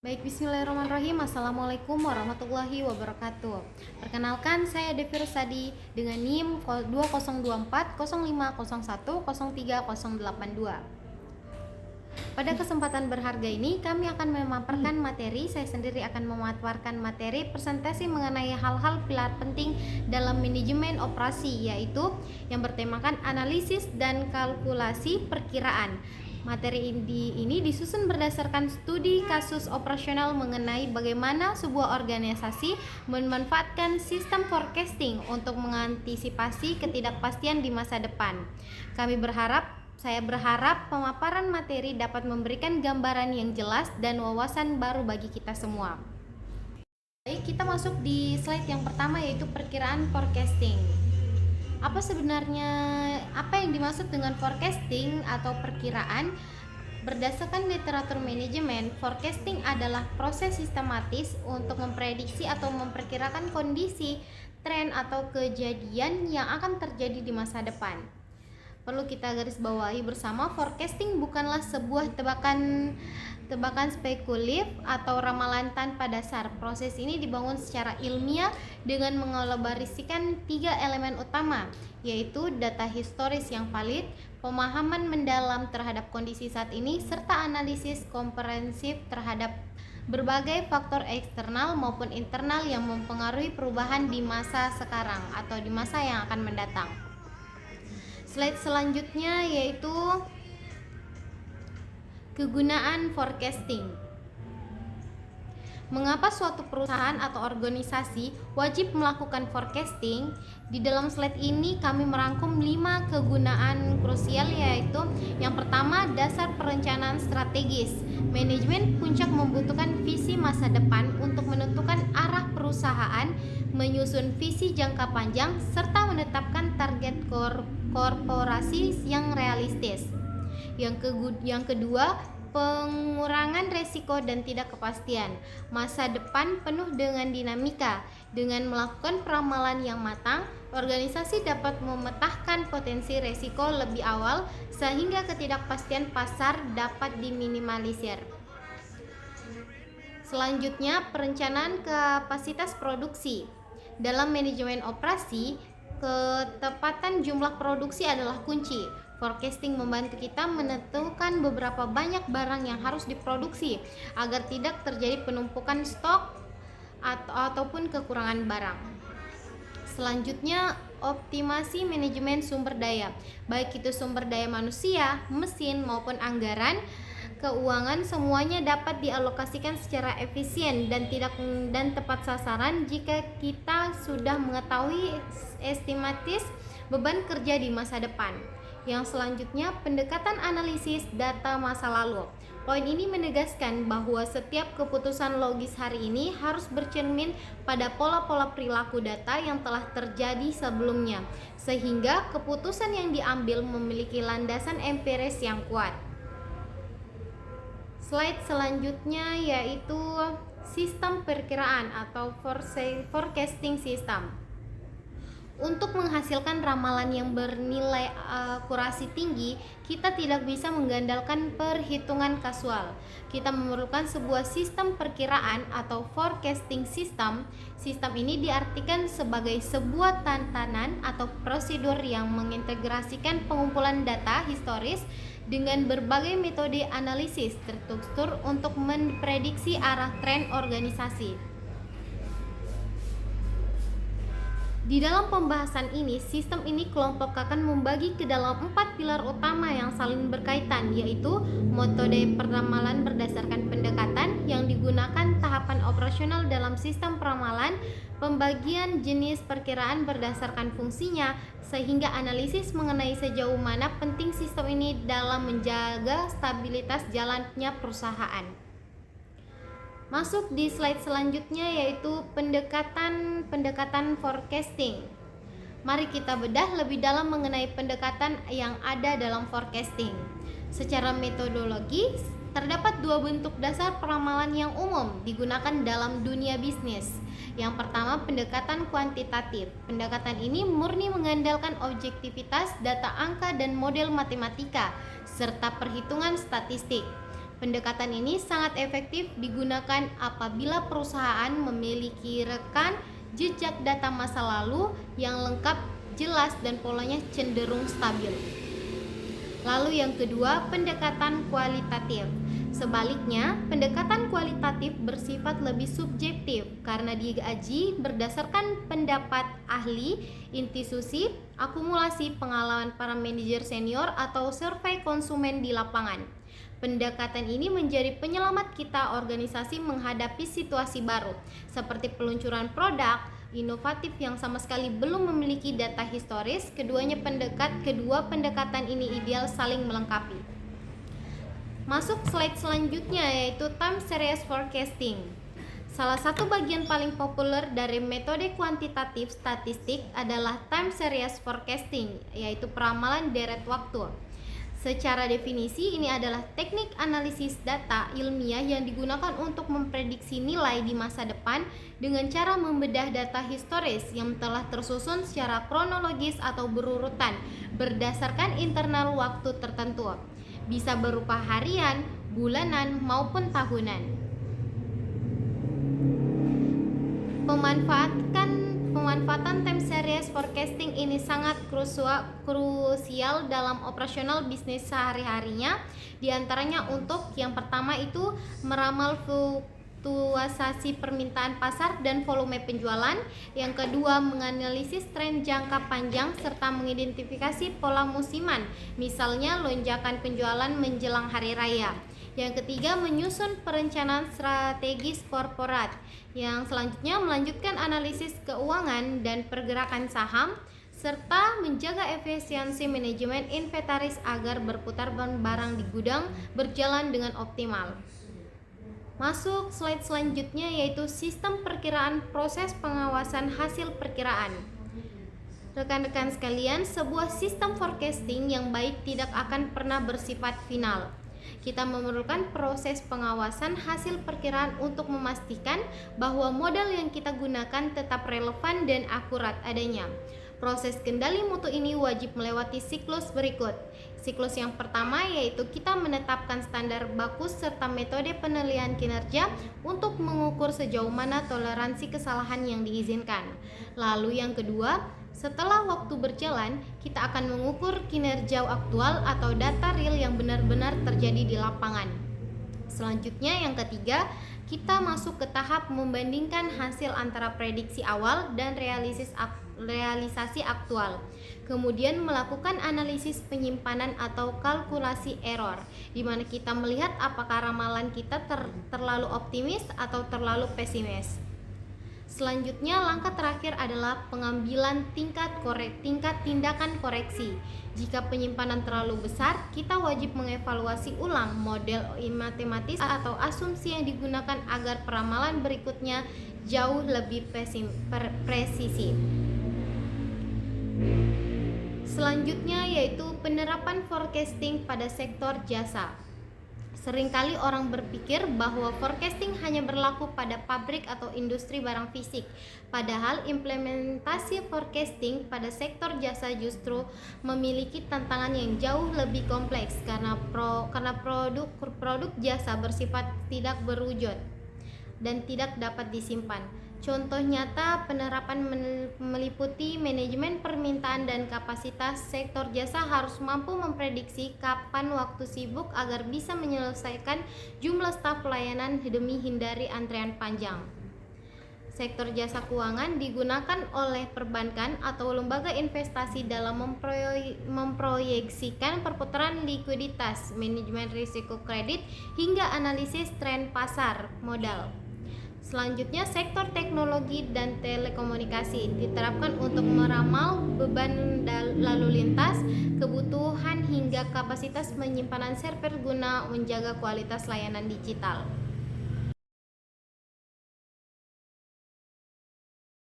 Baik, bismillahirrahmanirrahim. Assalamualaikum warahmatullahi wabarakatuh. Perkenalkan, saya Devi Rusadi dengan NIM 20240501038082. Pada kesempatan berharga ini, kami akan memaparkan materi. Saya sendiri akan memaparkan materi presentasi mengenai hal-hal pilar penting dalam manajemen operasi, yaitu yang bertemakan analisis dan kalkulasi perkiraan. Materi ini disusun berdasarkan studi kasus operasional mengenai bagaimana sebuah organisasi memanfaatkan sistem forecasting untuk mengantisipasi ketidakpastian di masa depan. Saya berharap pemaparan materi dapat memberikan gambaran yang jelas dan wawasan baru bagi kita semua. Baik, kita masuk di slide yang pertama, yaitu perkiraan forecasting. Apa yang dimaksud dengan forecasting atau perkiraan? Berdasarkan literatur manajemen, forecasting adalah proses sistematis untuk memprediksi atau memperkirakan kondisi, tren atau kejadian yang akan terjadi di masa depan. Perlu kita garis bawahi bersama, forecasting bukanlah sebuah tebakan spekulatif atau ramalan tanpa dasar. Proses ini dibangun secara ilmiah dengan mengelaborasikan 3 elemen utama, yaitu data historis yang valid, pemahaman mendalam terhadap kondisi saat ini, serta analisis komprehensif terhadap berbagai faktor eksternal maupun internal yang mempengaruhi perubahan di masa sekarang atau di masa yang akan mendatang. Slide selanjutnya yaitu kegunaan forecasting. Mengapa suatu perusahaan atau organisasi wajib melakukan forecasting? Di dalam slide ini kami merangkum 5 kegunaan krusial, yaitu yang pertama, dasar perencanaan strategis. Manajemen puncak membutuhkan visi masa depan untuk menentukan arah perusahaan, menyusun visi jangka panjang, serta menetapkan target korporasi yang realistis. Yang kedua, pengurangan resiko dan tidak kepastian. Masa depan penuh dengan dinamika. Dengan melakukan peramalan yang matang, organisasi dapat memetakan potensi resiko lebih awal sehingga ketidakpastian pasar dapat diminimalisir. Selanjutnya, perencanaan kapasitas produksi. Dalam manajemen operasi, ketepatan jumlah produksi adalah kunci. Forecasting membantu kita menentukan beberapa banyak barang yang harus diproduksi agar tidak terjadi penumpukan stok ataupun kekurangan barang. Selanjutnya, optimasi manajemen sumber daya, baik itu sumber daya manusia, mesin maupun anggaran keuangan, semuanya dapat dialokasikan secara efisien dan tepat sasaran jika kita sudah mengetahui estimatis beban kerja di masa depan. Yang selanjutnya, pendekatan analisis data masa lalu. Poin ini menegaskan bahwa setiap keputusan logis hari ini harus bercermin pada pola-pola perilaku data yang telah terjadi sebelumnya, sehingga keputusan yang diambil memiliki landasan empiris yang kuat. Slide selanjutnya yaitu sistem perkiraan atau forecasting system. Untuk menghasilkan ramalan yang bernilai akurasi tinggi, kita tidak bisa mengandalkan perhitungan kasual. Kita memerlukan sebuah sistem perkiraan atau forecasting system. Sistem ini diartikan sebagai sebuah tatanan atau prosedur yang mengintegrasikan pengumpulan data historis dengan berbagai metode analisis terstruktur untuk memprediksi arah tren organisasi. Di dalam pembahasan ini, sistem ini kelompok akan membagi ke dalam 4 pilar utama yang saling berkaitan, yaitu metode peramalan berdasarkan pendekatan yang digunakan, tahapan operasional dalam sistem peramalan, pembagian jenis perkiraan berdasarkan fungsinya, sehingga analisis mengenai sejauh mana penting sistem ini dalam menjaga stabilitas jalannya perusahaan. Masuk di slide selanjutnya yaitu pendekatan forecasting. Mari kita bedah lebih dalam mengenai pendekatan yang ada dalam forecasting. Secara metodologis, terdapat 2 bentuk dasar peramalan yang umum digunakan dalam dunia bisnis. Yang pertama, pendekatan kuantitatif. Pendekatan ini murni mengandalkan objektivitas, data angka dan model matematika serta perhitungan statistik. Pendekatan ini sangat efektif digunakan apabila perusahaan memiliki rekan jejak data masa lalu yang lengkap, jelas, dan polanya cenderung stabil. Lalu yang kedua, pendekatan kualitatif. Sebaliknya, pendekatan kualitatif bersifat lebih subjektif karena digaji berdasarkan pendapat ahli, institusi, akumulasi pengalaman para manajer senior, atau survei konsumen di lapangan. Pendekatan ini menjadi penyelamat kita organisasi menghadapi situasi baru, seperti peluncuran produk inovatif yang sama sekali belum memiliki data historis. Kedua pendekatan ini ideal saling melengkapi. Masuk slide selanjutnya, yaitu time series forecasting. Salah satu bagian paling populer dari metode kuantitatif statistik adalah time series forecasting, yaitu peramalan deret waktu. Secara definisi, ini adalah teknik analisis data ilmiah yang digunakan untuk memprediksi nilai di masa depan dengan cara membedah data historis yang telah tersusun secara kronologis atau berurutan berdasarkan internal waktu tertentu. Bisa berupa harian, bulanan, maupun tahunan. Pemanfaatan time series forecasting ini sangat krusial dalam operasional bisnis sehari-harinya. Di antaranya untuk yang pertama itu meramal fluktuasi permintaan pasar dan volume penjualan. Yang kedua, menganalisis tren jangka panjang serta mengidentifikasi pola musiman, misalnya lonjakan penjualan menjelang hari raya. Yang ketiga, menyusun perencanaan strategis korporat. Yang selanjutnya, melanjutkan analisis keuangan dan pergerakan saham, serta menjaga efisiensi manajemen inventaris agar berputar barang di gudang berjalan dengan optimal. Masuk slide selanjutnya, yaitu sistem perkiraan proses pengawasan hasil perkiraan. Rekan-rekan sekalian, sebuah sistem forecasting yang baik tidak akan pernah bersifat final. Kita memerlukan proses pengawasan hasil perkiraan untuk memastikan bahwa modal yang kita gunakan tetap relevan dan akurat adanya. Proses kendali mutu ini wajib melewati siklus berikut. Siklus yang pertama yaitu kita menetapkan standar baku serta metode penilaian kinerja untuk mengukur sejauh mana toleransi kesalahan yang diizinkan. Lalu yang kedua, setelah waktu berjalan, kita akan mengukur kinerja aktual atau data real yang benar-benar terjadi di lapangan. Selanjutnya yang ketiga, kita masuk ke tahap membandingkan hasil antara prediksi awal dan realisasi aktual. Kemudian melakukan analisis penyimpanan atau kalkulasi error, di mana kita melihat apakah ramalan kita terlalu optimis atau terlalu pesimis. Selanjutnya, langkah terakhir adalah pengambilan tingkat tindakan koreksi. Jika penyimpanan terlalu besar, kita wajib mengevaluasi ulang model matematis atau asumsi yang digunakan agar peramalan berikutnya jauh lebih presisi. Selanjutnya yaitu penerapan forecasting pada sektor jasa. Seringkali orang berpikir bahwa forecasting hanya berlaku pada pabrik atau industri barang fisik. Padahal implementasi forecasting pada sektor jasa justru memiliki tantangan yang jauh lebih kompleks karena produk jasa bersifat tidak berwujud dan tidak dapat disimpan. Contoh nyata penerapan meliputi manajemen permintaan dan kapasitas. Sektor jasa harus mampu memprediksi kapan waktu sibuk agar bisa menyelesaikan jumlah staf pelayanan demi hindari antrean panjang. Sektor jasa keuangan digunakan oleh perbankan atau lembaga investasi dalam memproyeksikan perputaran likuiditas, manajemen risiko kredit, hingga analisis tren pasar modal. Selanjutnya, sektor teknologi dan telekomunikasi diterapkan untuk meramal beban lalu lintas, kebutuhan hingga kapasitas penyimpanan server guna menjaga kualitas layanan digital.